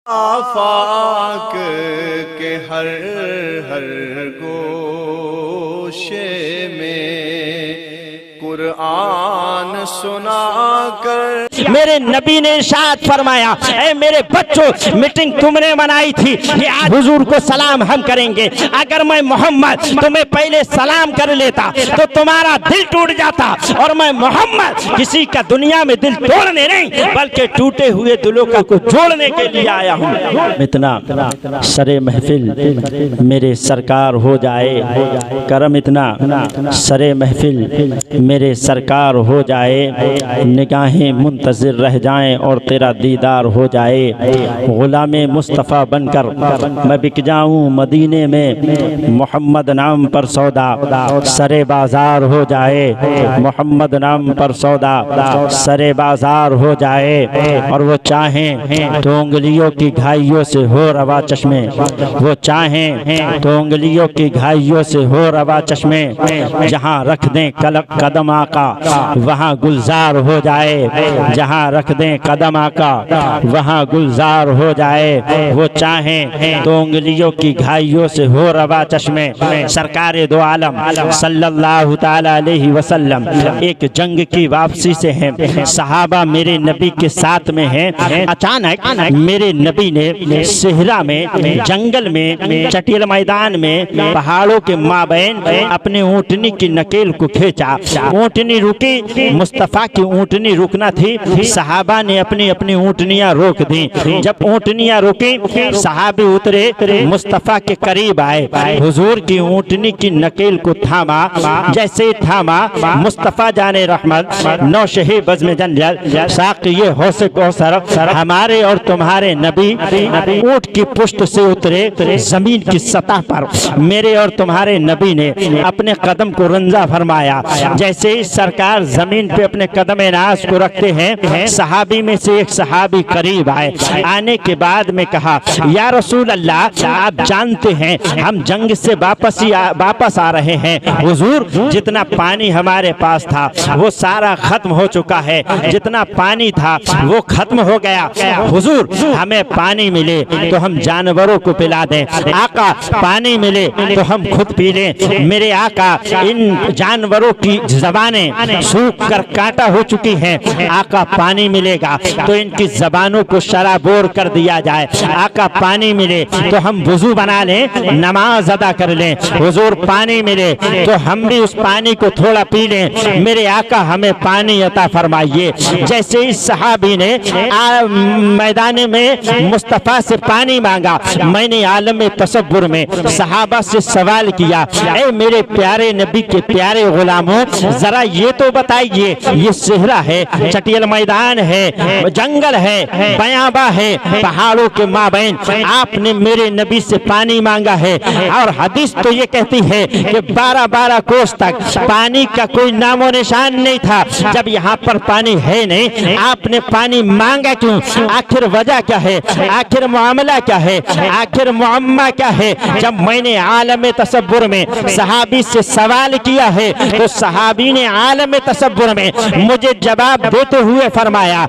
آفاق کے ہر ہر گوشے میں قرآن سنا کر میرے نبی نے ارشاد فرمایا، اے میرے بچوں، میٹنگ تم نے منائی تھی کہ آج حضور کو سلام ہم کریں گے، اگر میں محمد تمہیں پہلے سلام کر لیتا تو تمہارا دل ٹوٹ جاتا، اور میں محمد کسی کا دنیا میں دل توڑنے نہیں بلکہ ٹوٹے ہوئے دلوں کو جوڑنے کے لیے آیا ہوں۔ اتنا سر محفل میرے سرکار ہو جائے کرم، اتنا سر محفل میرے سرکار ہو جائے، نگاہیں منتظر رہ جائیں اور تیرا دیدار ہو جائے، غلام مصطفیٰ بن کر میں بک جاؤں مدینے میں، محمد نام پر سودا سرے بازار ہو جائے، محمد نام پر سودا سرے بازار ہو جائے، اور وہ چاہیں تو انگلیوں کی گھائیوں سے ہو روا چشمے، وہ چاہیں تو انگلیوں کی گھائیوں سے ہو روا چشمے، جہاں رکھ دیں قدم آقا وہاں گلزار ہو جائے، جہاں رکھ دیں قدم آقا وہاں گلزار ہو جائے، وہ چاہیں تو انگلیوں کی گھائیوں سے ہو روا چشمے۔ سرکار دو عالم صلی اللہ تعالی علیہ وسلم ایک جنگ کی واپسی سے ہیں، صحابہ میرے نبی کے ساتھ میں ہیں، اچانک میرے نبی نے صحرا میں، جنگل میں، چٹیل میدان میں، پہاڑوں کے مابین اپنے اونٹنی کی نکیل کو کھینچا، اونٹنی رکی، مصطفیٰ کی اونٹنی رکنا تھی، صحابہ نے اپنی اپنی اونٹنیاں روک دیں، جب اونٹنیاں رکی صحابی اترے، مصطفیٰ کے قریب آئے، حضور کی اونٹنی کی نکیل کو تھاما، جیسے تھاما مصطفیٰ جان رحمت نوشہی بزم جنجل ساقی حوض کوثر ہمارے اور تمہارے نبی اونٹ کی پشت سے اترے زمین کی سطح پر، میرے اور تمہارے نبی نے اپنے قدم کو رنزا فرمایا، جیسے ہی سرکار زمین پہ اپنے قدم ناز کو رکھتے ہیں، صحابی میں سے ایک صحابی قریب آئے، آنے کے بعد میں کہا، یا رسول اللہ آپ جانتے ہیں ہم جنگ سے واپس آ رہے ہیں، حضور جتنا پانی ہمارے پاس تھا وہ سارا ختم ہو چکا ہے، جتنا پانی تھا وہ ختم ہو گیا، حضور ہمیں پانی ملے تو ہم جانوروں کو پلا دیں، آقا پانی ملے تو ہم خود پی لیں، میرے آقا ان جانوروں کی زبانیں سوکھ کر کانٹا ہو چکی ہیں، آقا پانی ملے گا تو ان کی زبانوں کو شرابور کر دیا جائے، آقا پانی ملے تو ہم وضو بنا لیں، نماز ادا کر لیں، حضور پانی ملے تو ہم بھی اس پانی کو تھوڑا پی لیں، میرے آقا ہمیں پانی عطا فرمائیے۔ جیسے اس صحابی نے میدان میں مصطفیٰ سے پانی مانگا، میں نے عالم تصور میں صحابہ سے سوال کیا، اے میرے پیارے نبی کے پیارے غلاموں ذرا یہ تو بتائیے، یہ صحرا ہے، چٹیل میدان ہے، جنگل ہے، بیاباں ہے، پہاڑوں کے مابین آپ نے میرے نبی سے پانی مانگا ہے، اور حدیث تو یہ کہتی ہے کہ 12 کوس تک پانی کا کوئی نام و نشان نہیں تھا، جب یہاں پر پانی ہے نہیں آپ نے پانی مانگا کیوں؟ آخر وجہ کیا ہے؟ آخر معاملہ کیا ہے؟ آخر معمہ کیا ہے؟ جب میں نے عالم تصور میں صحابی سے سوال کیا ہے تو صحابی نے عالم تصور میں مجھے جواب دیتے ہوئے فرمایا،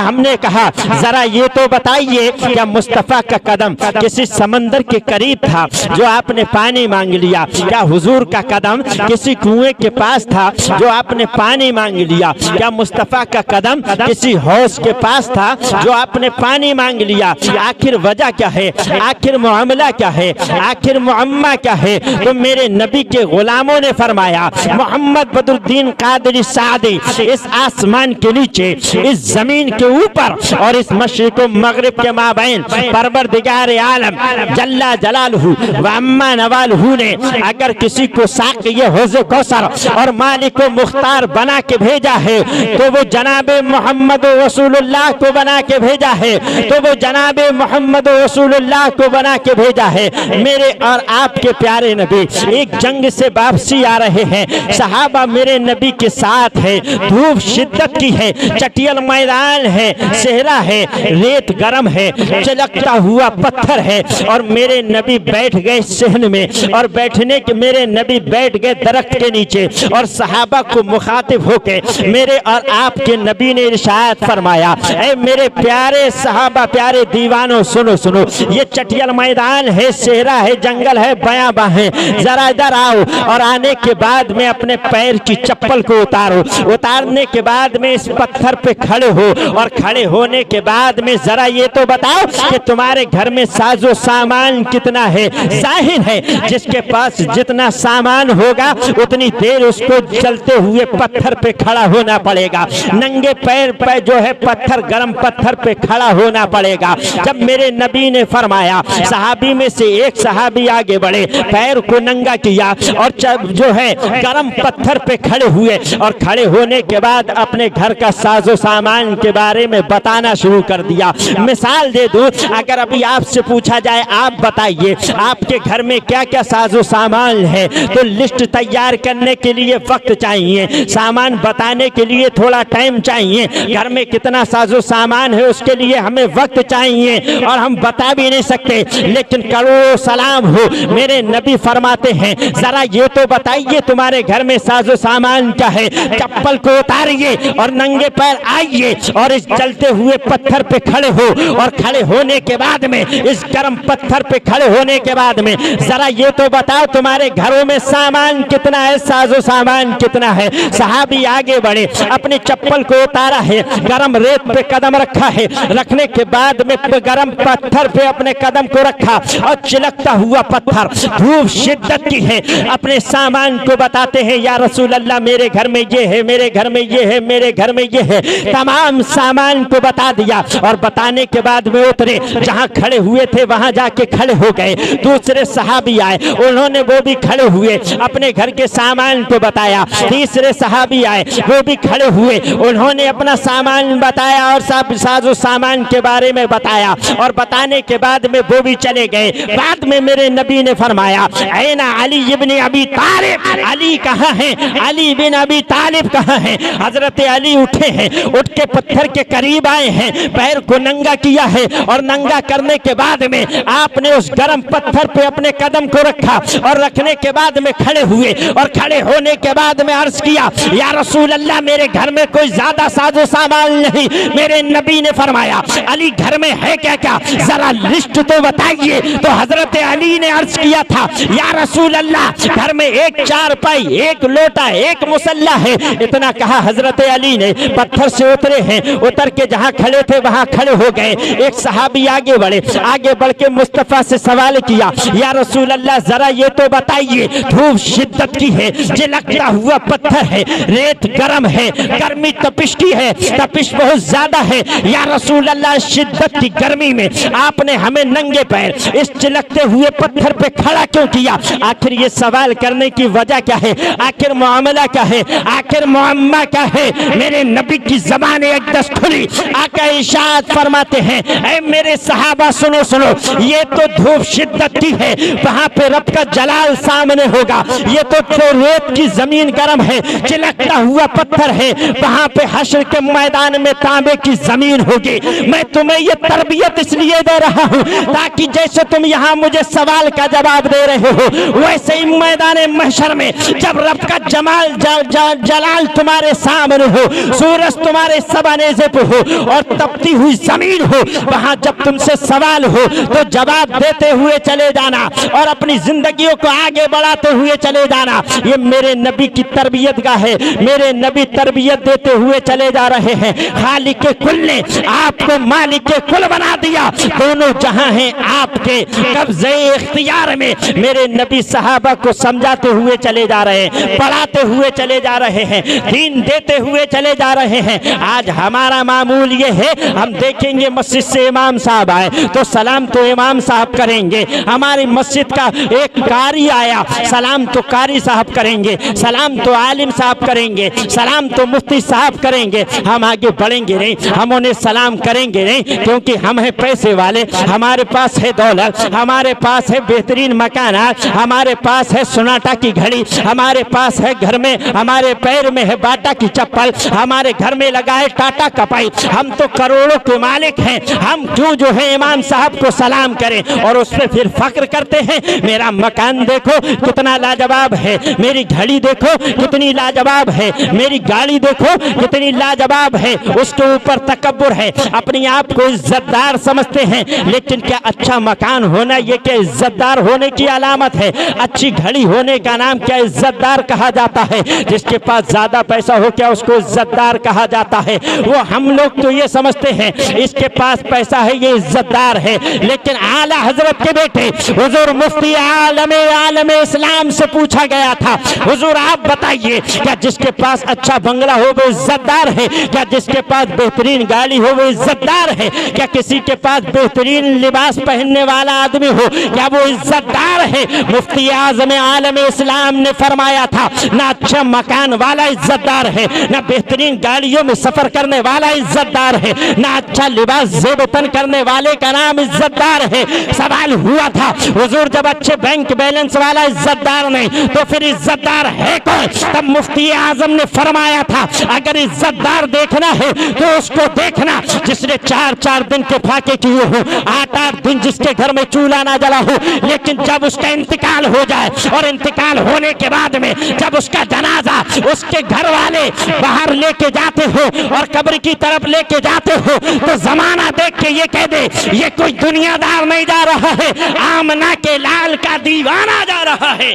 ہم نے کہا ذرا یہ تو بتائیے کیا مصطفیٰ کا قدم کسی سمندر کے قریب تھا جو آپ نے پانی مانگ لیا؟ کیا حضور کا قدم کسی کنویں کے پاس تھا جو آپ نے پانی مانگ لیا؟ کیا مصطفیٰ کا قدم کسی حوض کے پاس تھا جو آپ نے پانی مانگ لیا؟ آخر وجہ کیا ہے؟ آخر معاملہ کیا ہے؟ آخر معمہ کیا ہے؟ تو میرے نبی کے غلاموں نے فرمایا، محمد بدر الدین قادری سعدی اس آسمان کے نیچے، اس زمین کے اوپر اور اس مشرق و مغرب کے مابین پروردگار عالم جل جلالہ و عما نوالہ نے اگر کسی کو ساقی حوض کوثر اور مالک و مختار بنا کے بھیجا ہے تو وہ جناب محمد رسول اللہ کو بنا کے بھیجا ہے، تو وہ جناب محمد رسول اللہ کو بنا کے بھیجا ہے۔ میرے اور آپ کے پیارے نبی ایک جنگ سے واپسی آ رہے ہیں، صحابہ میرے نبی کے ساتھ ہے، धूप शिद्दत की है, चटियल मैदान है, सेहरा है, रेत गरम है, चलकता हुआ पत्थर है, और मेरे नबी बैठ गए सहन में, और बैठने के मेरे नबी बैठ गए दरख्त के नीचे, और सहाबा को मुखातिब होके मेरे और आपके नबी ने इरशाद फरमाया, ऐ मेरे प्यारे सहाबा, प्यारे दीवानों, सुनो सुनो, ये चटियल मैदान है, सेहरा है, जंगल है, बयाबा है, जरा इधर आओ, और आने के बाद में अपने पैर की चप्पल को उतारो, उतारने के बाद में इस पत्थर पे खड़े हो, और खड़े होने के बाद में जरा ये तो बताओ कि तुम्हारे घर में साजो सामान कितना है। जाहिर है जिसके पास जितना सामान होगा उतनी देर उसको चलते हुए पत्थर पे खड़ा होना पड़ेगा, नंगे पैर पे जो है पत्थर, गरम पत्थर पे खड़ा होना पड़ेगा। जब मेरे नबी ने फरमाया, सहाबी में से एक सहाबी आगे बढ़े, पैर को नंगा किया, और जो है गरम पत्थर पे खड़े हुए, और खड़े होने के बाद अपने घर का साजो सामान के बारे में बताना शुरू कर दिया। मिसाल दे दूं, अगर अभी आपसे पूछा जाए, आप बताइए आपके घर में क्या क्या साजो सामान है, तो लिस्ट तैयार करने के लिए वक्त चाहिए, सामान बताने के लिए थोड़ा टाइम चाहिए। घर में कितना साजो सामान है उसके लिए हमें वक्त चाहिए, और हम बता भी नहीं सकते। लेकिन करोड़ों सलाम हो, मेरे नबी फरमाते हैं, जरा ये तो बताइए तुम्हारे घर में साजो सामान क्या है। चप्पल को उतारिए और नंगे पैर आइए, और इस चलते हुए पत्थर पे खड़े हो, और खड़े होने के बाद में इस गर्म पत्थर पे खड़े होने के बाद में जरा ये तो बताओ तुम्हारे घरों में सामान कितना है, साजो सामान कितना है। सहाबी आगे बढ़े, अपनी चप्पल को उतारा है, गरम रेत पे कदम रखा है, रखने के बाद में गरम पत्थर पे अपने कदम को रखा, और चिलकता हुआ पत्थर, धूप शिद्दत की है, अपने सामान को बताते हैं, या रसूल अल्लाह मेरे घर में ये है, मेरे घर में ये है, मेरे घर में ये है। तमाम सामान को बता दिया, और बताने के बाद में उतरे, जहां खड़े हुए थे वहां जाके खड़े हो गए। दूसरे सहाबी आए, उन्होंने वो भी खड़े हुए, अपने घर के सामान को बताया। तीसरे सहाबी आए, वो भी खड़े हुए, उन्होंने अपना सामान बताया और सब साजो सामान के बारे में बताया, और बताने के बाद में वो भी चले गए। बाद में मेरे नबी ने फरमाया, ऐना अली इब्न अबी तालिब, अली कहाँ हैं, अली बिन अबी तालिब कहाँ हैं। हजरत अली उठे हैं, उठ के पत्थर के करीब आए हैं, पैर को नंगा किया है, और नंगा करने के बाद में आपने उस गर्म पत्थर पे अपने कदम को रखा, और रखने के बाद में खड़े हुए, और खड़े होने के बाद में अर्ज किया, या रसूल अल्लाह मेरे घर में कोई ज्यादा साजो सामान नहीं। मेरे नबी ने फरमाया, अली घर में है क्या क्या, जरा लिस्ट तो बताइए। तो हजरत अली ने अर्ज किया था, या रसूल अल्लाह घर में एक चारपाई, एक लोटा, एक मुसल्ला है। इतना कहा हजरत अली ने पत्थर से उतरे हैं, उतर के जहां खड़े थे वहां खड़े हो गए। एक सहाबी आगे बढ़े, आगे बढ़ के मुस्तफा से सवाल किया, या रसूल अल्लाह जरा ये तो बताइए, धूप शिद्दत की है, चिलकता हुआ पत्थर है, रेत गरम है, गर्मी तपिश की है, तपिश बहुत ज्यादा है, या रसूल अल्लाह शिद्दत की गर्मी में आपने हमें नंगे पैर इस चिलकते हुए पत्थर पे खड़ा क्यों किया। आखिर ये सवाल करने की वजह क्या है, आखिर मामला क्या है, आखिर मुअम्मा क्या है। मेरे नबी की ज़बान एकदस खुली, आका इरशाद फरमाते हैं, ऐ मेरे सहाबा सुनो सुनो, ये तो धूप शिद्दत की है, वहां पे रब का जलाल सामने होगा। ये तो रेत की जमीन गर्म है, चिलकता हुआ पत्थर है, वहां पे हश्र के मैदान में तांबे की जमीन होगी। मैं तुम्हें ये तरबियत इसलिए दे रहा हूँ ताकि जैसे तुम यहाँ मुझे सवाल का जवाब दे रहे हो, वैसे ही मैदान महशर में जब रब का जमाल जलाल तुम्हारे सामने हो, सूरज तुम्हारे सबनेज़े पे हो, और तपती हुई जमीन हो, वहां जब तुमसे सवाल हो तो जवाब देते हुए चले जाना, और अपनी जिंदगियों को आगे बढ़ाते हुए चले जाना। ये मेरे नबी की तरबियत का है, मेरे नबी तरबियत देते हुए चले जा रहे हैं। खालिक कुल ने आपको मालिक कुल बना दिया, दोनों जहां हैं आपके कब्जे इख्तियार में। मेरे नबी सहाबा को समझाते हुए चले जा रहे हैं, पढ़ाते हुए चले जा रहे हैं, दीन देते हुए चले जा रहे हैं। आज हमारा मामूल ये है, हम देखेंगे मस्जिद से इमाम साहब आए तो सलाम तो इमाम साहब करेंगे, हमारी मस्जिद का एक कारी आया सलाम तो कारी साहब करेंगे, सलाम तो आलिम साहब करेंगे, सलाम तो मुफ्ती साहब करेंगे। हम आगे बढ़ेंगे नहीं, हम उन्हें सलाम करेंगे नहीं, क्योंकि हम हैं पैसे वाले, हमारे पास है दौलत, हमारे पास है बेहतरीन मकानात, हमारे पास है सोनाटा की घड़ी, हमारे पास है घर में हमारे पैर में है बाटा की चप्पल, हमारे घर में लगा है टाटा का पाइप, हम तो करोड़ों के मालिक हैं, हम क्यों जो है इमाम साहब को सलाम करें और उस पर फिर फख्र करते हैं। मेरा मकान देखो कितना लाजवाब है, मेरी घड़ी देखो कितनी लाजवाब है, मेरी गाड़ी देखो कितनी लाजवाब है, उसके ऊपर तकब्बुर है, अपने आप को इज्जतदार समझते हैं। लेकिन क्या अच्छा मकान होना ये क्या इज्जतदार होने की अलामत है? अच्छी घड़ी होने का नाम क्या इज्जतदार कहा जाता है? जिसके पास ज्यादा पैसा हो क्या उसको इज्जतदार कहा जाता है? वो हम लोग तो ये समझते हैं इसके पास पैसा है ये इज्जतदार है। लेकिन आला हजरत के बेटे हुजूर मुफ्ती आलम इस्लाम से पूछा गया था, हुजूर आप बताइए क्या जिसके पास अच्छा बंगला हो वो इज्जतदार है? क्या जिसके पास बेहतरीन गाड़ी हो वो इज्जतदार है? क्या किसी के पास बेहतरीन लिबास पहनने वाला आदमी हो क्या वो इज्जतदार है? मुफ्ती आज़म आलम इस्लाम ने फरमाया था ना अच्छा मकान वाला इज्जतदार है, ना बेहतरीन गाड़ियों में सफर करने वाला इज्जतदार है, ना अच्छा लिबास ज़ेब-ओ-तन करने वाले का नाम इज्जतदार है। सवाल हुआ था हुजूर जब अच्छे बैंक बैलेंस वाला इज्जतदार नहीं तो फिर इज्जतदार है कौन? तब मुफ्ती आज़म ने फरमाया था अगर इज्जतदार देखना है तो उसको देखना जिसने 4-4 दिन के फाके किए हो, 8-8 दिन जिसके घर में चूल्हा ना जला हो, लेकिन जब उसका इंतकाल हो जाए और इंतकाल होने के बाद में जब उसका जनाजा उसके घर वाले बाहर लेके जाते हो और कब्र की तरफ लेके जाते हो तो जमाना देख के ये कह दे ये कोई दुनियादार नहीं जा रहा है, आमना के लाल का दीवाना जा रहा है।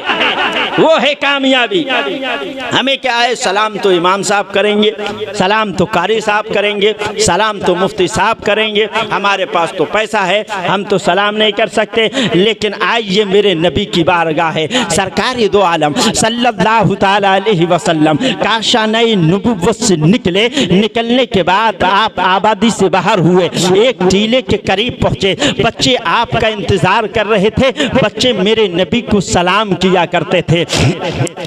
वो है कामयाबी। हमें क्या है, सलाम तो इमाम साहब करेंगे, सलाम तो कारी साहब करेंगे, सलाम तो मुफ्ती साहब करेंगे, हमारे पास तो पैसा है हम तो सलाम नहीं कर सकते। लेकिन आइए मेरे नबी की बारगाह है, सरकार दो आलम सल्लल्लाहु तआला अलैहि वसल्लम काशानई नबुव्वत से निकलने के बाद आप आबादी से बाहर हुए, एक टीले के करीब पहुंचे, बच्चे आपका इंतजार कर रहे थे, बच्चे मेरे नबी को सलाम किया करते थे।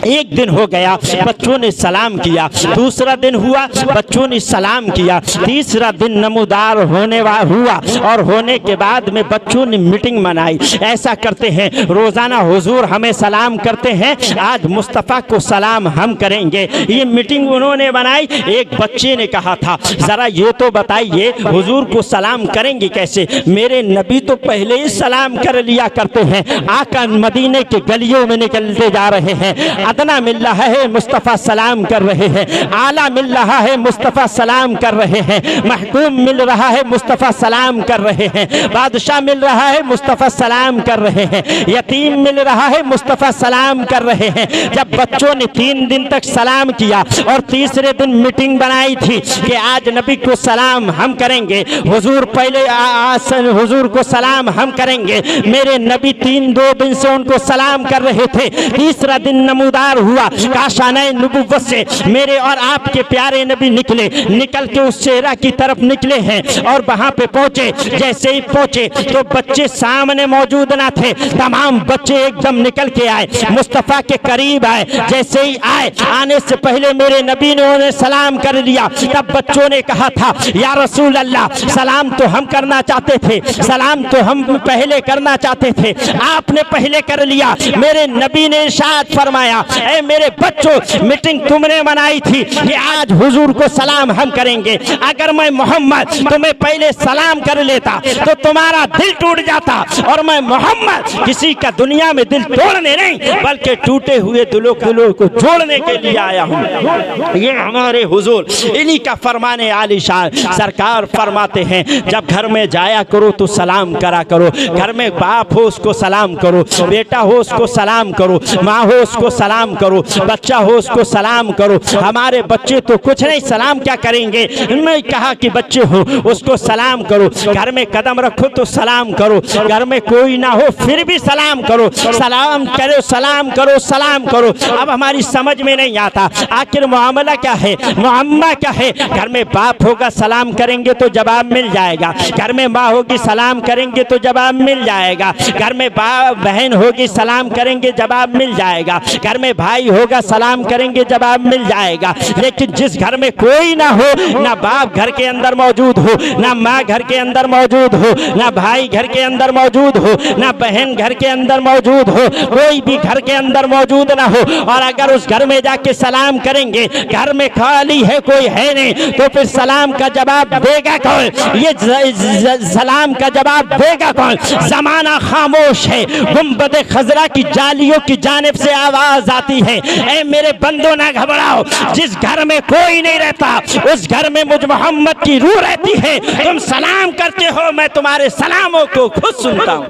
एक दिन हो गया बच्चों ने सलाम किया, दूसरा दिन हुआ बच्चों ने सलाम किया, तीसरा दिन नमूदार हुआ और होने के बाद में बच्चों ने मीटिंग मनाई। ऐसा करते हैं रोजाना हुजूर हमें सलाम करते हैं, आज मुस्तफ़ा को सलाम हम करेंगे। ये मीटिंग उन्होंने बनाई। एक बच्चे ने कहा था जरा ये तो बताइए हुजूर को सलाम करेंगे कैसे? मेरे नबी तो पहले ही सलाम कर लिया करते हैं, आका मदीने के गलियों में निकलते जा रहे हैं, अदना मिल रहा है मुस्तफ़ा सलाम कर रहे हैं, आला मिल रहा है मुस्तफ़ा सलाम कर रहे हैं, महकूम मिल रहा है मुस्तफ़ा सलाम कर रहे हैं, बादशाह मिल रहा है मुस्तफ़ा सलाम कर रहे हैं, यतीम मिल रहा है मुस्तफ़ा सलाम कर रहे हैं। जब बच्चों ने 3 दिन तक सलाम किया और तीसरे दिन मीटिंग बनाई थी कि आज नबी को सलाम हम करेंगे, हुजूर पहले हुजूर को सलाम हम करेंगे, मेरे नबी 2 दिन से उनको सलाम कर रहे थे। तीसरा दिन नमूदार हुआ, काशाने नबुव्वत से मेरे और आपके प्यारे नबी निकल के उस सेहरा की तरफ निकले हैं और वहां पे पहुंचे। जैसे ही पहुंचे तो बच्चे सामने मौजूद ना थे, तमाम बच्चे एकदम निकल के आए, मुस्तफ़ा के करीब आए। जैसे ही आए, आने से पहले मेरे नबी ने उन्हें सलाम कर लिया। तब बच्चों ने कहा था या रसूल अल्लाह, सलाम तो हम करना चाहते थे, सलाम तो हम पहले करना चाहते थे, आपने पहले कर लिया। मेरे नबी ने इरशाद फरमाया, ऐ मेरे बच्चों मीटिंग तुमने बनाई थी कि आज हुजूर को सलाम हम करेंगे, अगर मैं मोहम्मद तुम्हें पहले सलाम कर लेता तो तुम्हारा दिल टूट जाता, और मैं मोहम्मद किसी का दुनिया में दिल तोड़ने नहीं बल्कि टूटे हुए दिलों को जोड़ने के लिए आया हूँ। ये हमारे हुजूर, इन्हीं का फरमाने आलीशान। सरकार फरमाते हैं जब घर में जाया करो तो सलाम करा करो, घर में बाप हो उसको सलाम करो, बेटा हो उसको सलाम करो, माँ हो उसको सलाम करो, बच्चा हो उसको सलाम करो। हमारे बच्चे तो कुछ नहीं, सलाम क्या करेंगे? मैं कहा कि बच्चे हो उसको सलाम करो, घर में कदम रखो तो सलाम करो, घर में कोई ना हो फिर भी सलाम करो, सलाम करो सलाम करो सलाम करो। अब हमारी समझ में नहीं आता आखिर मामला क्या है, मुअम्मा क्या है। घर में बाप होगा सलाम करेंगे तो जवाब मिल जाएगा, घर में माँ होगी सलाम करेंगे तो जवाब मिल जाएगा, घर में बहन होगी सलाम करेंगे जवाब मिल जाएगा, घर में भाई होगा सलाम करेंगे जवाब मिल जाएगा। लेकिन जिस घर में कोई ना हो, ना बाप घर के अंदर मौजूद हो, ना माँ घर के अंदर मौजूद हो, ना भाई घर के अंदर मौजूद हो, ना बहन घर के अंदर मौजूद हो, कोई भी घर के अंदर मौजूद ना हो, और अगर उस घर में जाके सलाम सलाम करेंगे, घर में खाली है कोई है नहीं, तो फिर सलाम का जवाब देगा कौन? ये सलाम का जवाब देगा कौन? जमाना खामोश है, गुंबद खजरा की जालियों की जानिब से आवाज आती है, ऐ मेरे बंदो ना घबराओ, जिस घर में कोई नहीं रहता उस घर में मुझ मोहम्मद की रूह रहती है। तुम सलाम करते हो, मैं तुम्हारे सलामों को खुद सुनता हूँ।